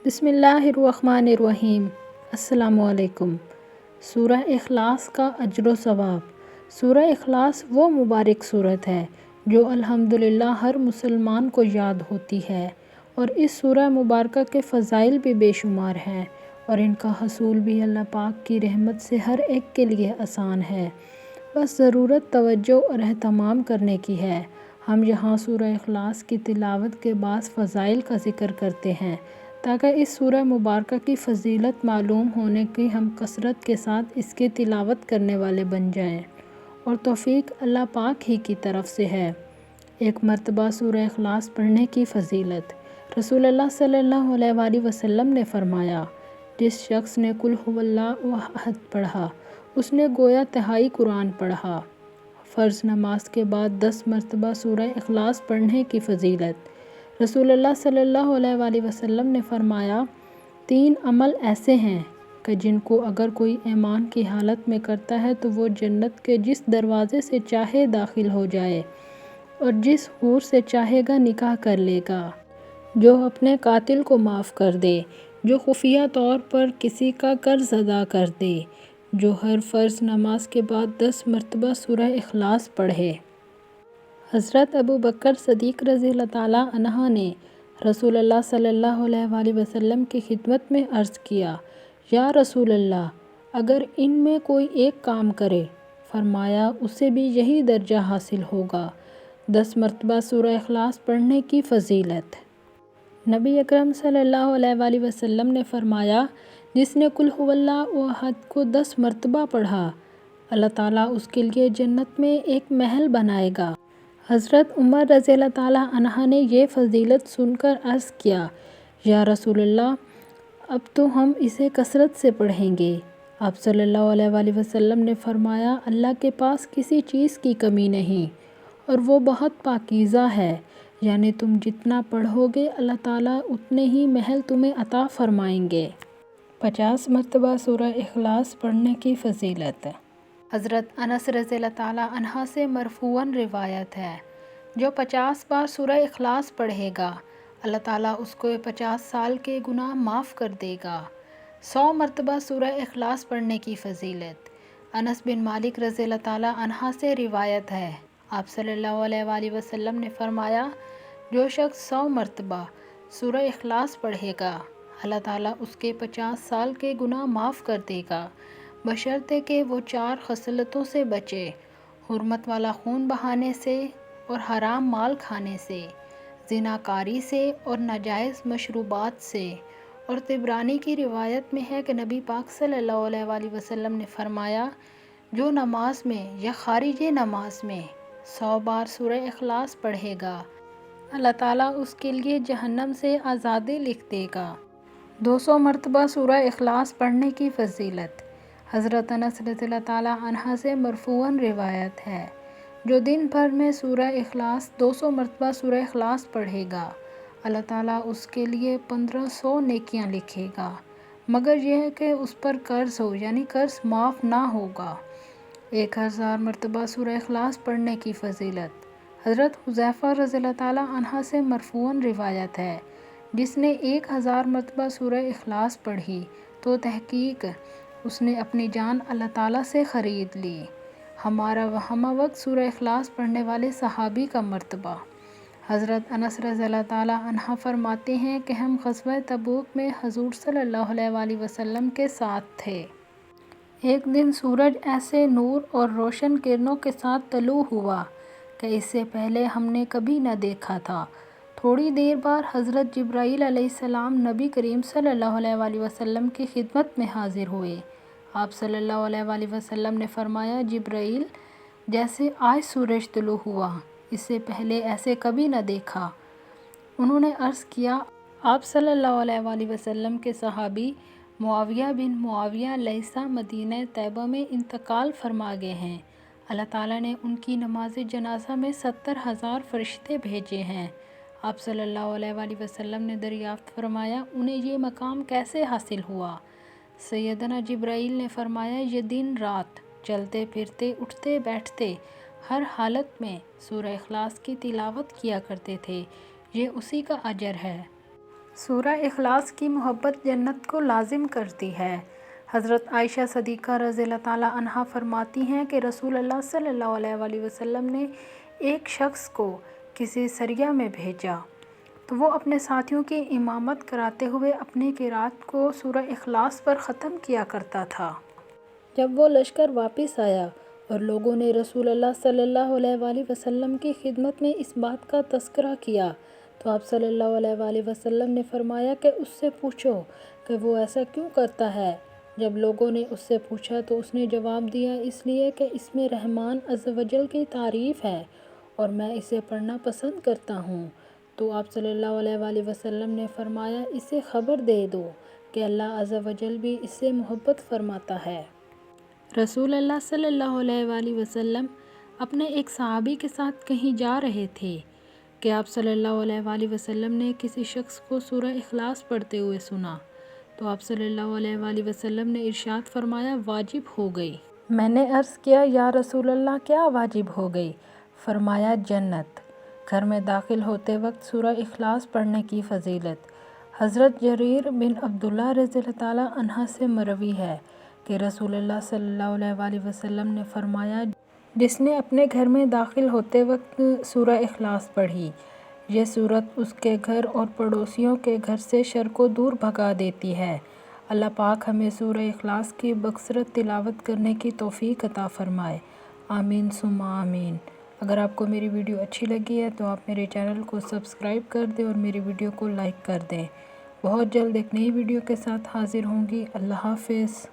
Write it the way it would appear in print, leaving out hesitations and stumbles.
بسم اللہ الرحمن الرحیم۔ السلام علیکم۔ سورہ اخلاص کا اجر و ثواب۔ سورہ اخلاص وہ مبارک سورت ہے جو الحمدللہ ہر مسلمان کو یاد ہوتی ہے، اور اس سورہ مبارکہ کے فضائل بھی بے شمار ہیں، اور ان کا حصول بھی اللہ پاک کی رحمت سے ہر ایک کے لیے آسان ہے، بس ضرورت توجہ اور اہتمام کرنے کی ہے۔ ہم یہاں سورہ اخلاص کی تلاوت کے بعض فضائل کا ذکر کرتے ہیں تاکہ اس سورہ مبارکہ کی فضیلت معلوم ہونے کی ہم کثرت کے ساتھ اس کی تلاوت کرنے والے بن جائیں، اور توفیق اللہ پاک ہی کی طرف سے ہے۔ ایک مرتبہ سورہ اخلاص پڑھنے کی فضیلت۔ رسول اللہ صلی اللہ علیہ وآلہ وسلم نے فرمایا، جس شخص نے قل ھو اللہ احد پڑھا، اس نے گویا تہائی قرآن پڑھا۔ فرض نماز کے بعد 10 مرتبہ سورہ اخلاص پڑھنے کی فضیلت۔ رسول اللہ صلی اللہ علیہ وآلہ وسلم نے فرمایا، 3 عمل ایسے ہیں کہ جن کو اگر کوئی ایمان کی حالت میں کرتا ہے تو وہ جنت کے جس دروازے سے چاہے داخل ہو جائے اور جس حور سے چاہے گا نکاح کر لے گا، جو اپنے قاتل کو معاف کر دے، جو خفیہ طور پر کسی کا قرض ادا کر دے، جو ہر فرض نماز کے بعد 10 مرتبہ سورہ اخلاص پڑھے۔ حضرت ابوبکر صدیق رضی اللہ تعالیٰ عنہ نے رسول اللہ صلی اللہ علیہ وآلہ وسلم کی خدمت میں عرض کیا، یا رسول اللہ، اگر ان میں کوئی ایک کام کرے، فرمایا اسے بھی یہی درجہ حاصل ہوگا۔ 10 مرتبہ سورہ اخلاص پڑھنے کی فضیلت۔ نبی اکرم صلی اللہ علیہ وآلہ وسلم نے فرمایا، جس نے قل ھو اللہ احد کو 10 مرتبہ پڑھا، اللہ تعالیٰ اس کے لیے جنت میں ایک محل بنائے گا۔ حضرت عمر رضی اللہ تعالیٰ عنہ نے یہ فضیلت سن کر عرض کیا، یا رسول اللہ، اب تو ہم اسے کثرت سے پڑھیں گے۔ آپ صلی اللہ علیہ وآلہ وسلم نے فرمایا، اللہ کے پاس کسی چیز کی کمی نہیں، اور وہ بہت پاکیزہ ہے، یعنی تم جتنا پڑھو گے اللہ تعالیٰ اتنے ہی محل تمہیں عطا فرمائیں گے۔ 50 مرتبہ سورہ اخلاص پڑھنے کی فضیلت۔ حضرت انس رضی اللہ تعالیٰ عنہ سے مرفوعاً روایت ہے، جو 50 بار سورہ اخلاص پڑھے گا، اللہ تعالیٰ اس کو 50 سال کے گناہ معاف کر دے گا۔ 100 مرتبہ سورہ اخلاص پڑھنے کی فضیلت۔ انس بن مالک رضی اللہ تعالیٰ عنہ سے روایت ہے، آپ صلی اللہ علیہ وآلہ وسلم نے فرمایا، جو شخص 100 مرتبہ سورہ اخلاص پڑھے گا، اللہ تعالیٰ اس کے 50 سال کے گناہ معاف کر دے گا، بشرطے کہ وہ 4 خصلتوں سے بچے: حرمت والا خون بہانے سے اور حرام مال کھانے سے، زناکاری سے اور ناجائز مشروبات سے۔ اور طبرانی کی روایت میں ہے کہ نبی پاک صلی اللہ علیہ وآلہ وسلم نے فرمایا، جو نماز میں یا خارج نماز میں 100 بار سورہ اخلاص پڑھے گا، اللہ تعالیٰ اس کے لیے جہنم سے آزادی لکھ دے گا۔ 200 مرتبہ سورہ اخلاص پڑھنے کی فضیلت۔ حضرت انس رضی اللہ تعالیٰ عنہ سے مرفوعاً روایت ہے، جو دن بھر میں سورہ اخلاص 200 مرتبہ سورہ اخلاص پڑھے گا، اللہ تعالیٰ اس کے لیے 1500 نیکیاں لکھے گا، مگر یہ کہ اس پر قرض ہو، یعنی قرض معاف نہ ہوگا۔ 1000 مرتبہ سورہ اخلاص پڑھنے کی فضیلت۔ حضرت حذیفہ رضی اللہ تعالیٰ عنہ سے مرفوعاً روایت ہے، جس نے 1000 مرتبہ سورہ اخلاص پڑھی تو تحقیق اس نے اپنی جان اللہ تعالیٰ سے خرید لی۔ ہمارا ہمہ وقت سورہ اخلاص پڑھنے والے صحابی کا مرتبہ۔ حضرت انس رضی اللہ تعالیٰ عنہ فرماتے ہیں کہ ہم غزوہ تبوک میں حضور صلی اللہ علیہ وآلہ وسلم کے ساتھ تھے۔ ایک دن سورج ایسے نور اور روشن کرنوں کے ساتھ طلوع ہوا کہ اس سے پہلے ہم نے کبھی نہ دیکھا تھا۔ تھوڑی دیر بعد حضرت جبرائیل علیہ السلام نبی کریم صلی اللہ علیہ وآلہ وسلم کی خدمت میں حاضر ہوئے۔ آپ صلی اللہ علیہ وآلہ وسلم نے فرمایا، جبرائیل، جیسے آج سورج طلوع ہوا، اس سے پہلے ایسے کبھی نہ دیکھا۔ انہوں نے عرض کیا، آپ صلی اللہ علیہ وآلہ وسلم کے صحابی معاویہ بن معاویہ لیثی مدینہ طیبہ میں انتقال فرما گئے ہیں، اللہ تعالیٰ نے ان کی نماز جنازہ میں 70,000 فرشتے بھیجے ہیں۔ آپ صلی اللہ علیہ وآلہ وسلم نے دریافت فرمایا، انہیں یہ مقام کیسے حاصل ہوا؟ سیدنا جبرائیل نے فرمایا، یہ دن رات، چلتے پھرتے، اٹھتے بیٹھتے، ہر حالت میں سورہ اخلاص کی تلاوت کیا کرتے تھے، یہ اسی کا اجر ہے۔ سورہ اخلاص کی محبت جنت کو لازم کرتی ہے۔ حضرت عائشہ صدیقہ رضی اللہ تعالیٰ عنہا فرماتی ہیں کہ رسول اللہ صلی اللہ علیہ وآلہ وسلم نے ایک شخص کو کسی سریہ میں بھیجا تو وہ اپنے ساتھیوں کی امامت کراتے ہوئے اپنی قرات کو سورہ اخلاص پر ختم کیا کرتا تھا۔ جب وہ لشکر واپس آیا اور لوگوں نے رسول اللہ صلی اللہ علیہ وآلہ وسلم کی خدمت میں اس بات کا تذکرہ کیا تو آپ صلی اللہ علیہ وآلہ وسلم نے فرمایا کہ اس سے پوچھو کہ وہ ایسا کیوں کرتا ہے۔ جب لوگوں نے اس سے پوچھا تو اس نے جواب دیا، اس لیے کہ اس میں رحمان عز و جل کی تعریف ہے اور میں اسے پڑھنا پسند کرتا ہوں۔ تو آپ صلی اللہ علیہ وآلہ وسلم نے فرمایا، اسے خبر دے دو کہ اللہ عز و جل بھی اس سے محبت فرماتا ہے۔ رسول اللہ صلی اللہ علیہ وآلہ وسلم اپنے ایک صحابی کے ساتھ کہیں جا رہے تھے کہ آپ صلی اللہ علیہ وآلہ وسلم نے کسی شخص کو سورہ اخلاص پڑھتے ہوئے سنا تو آپ صلی اللہ علیہ وآلہ وسلم نے ارشاد فرمایا، واجب ہو گئی۔ میں نے عرض کیا، یا رسول اللہ کیا واجب ہو گئی؟ فرمایا، جنت۔ گھر میں داخل ہوتے وقت سورہ اخلاص پڑھنے کی فضیلت۔ حضرت جریر بن عبداللہ رضی اللہ تعالیٰ عنہ سے مروی ہے کہ رسول اللہ صلی اللہ علیہ وآلہ وسلم نے فرمایا، جس نے اپنے گھر میں داخل ہوتے وقت سورہ اخلاص پڑھی، یہ سورت اس کے گھر اور پڑوسیوں کے گھر سے شر کو دور بھگا دیتی ہے۔ اللہ پاک ہمیں سورہ اخلاص کی بکثرت تلاوت کرنے کی توفیق عطا فرمائے، آمین ثم آمین۔ اگر آپ کو میری ویڈیو اچھی لگی ہے تو آپ میرے چینل کو سبسکرائب کر دیں اور میری ویڈیو کو لائک کر دیں۔ بہت جلد ایک نئی ویڈیو کے ساتھ حاضر ہوں گی۔ اللہ حافظ۔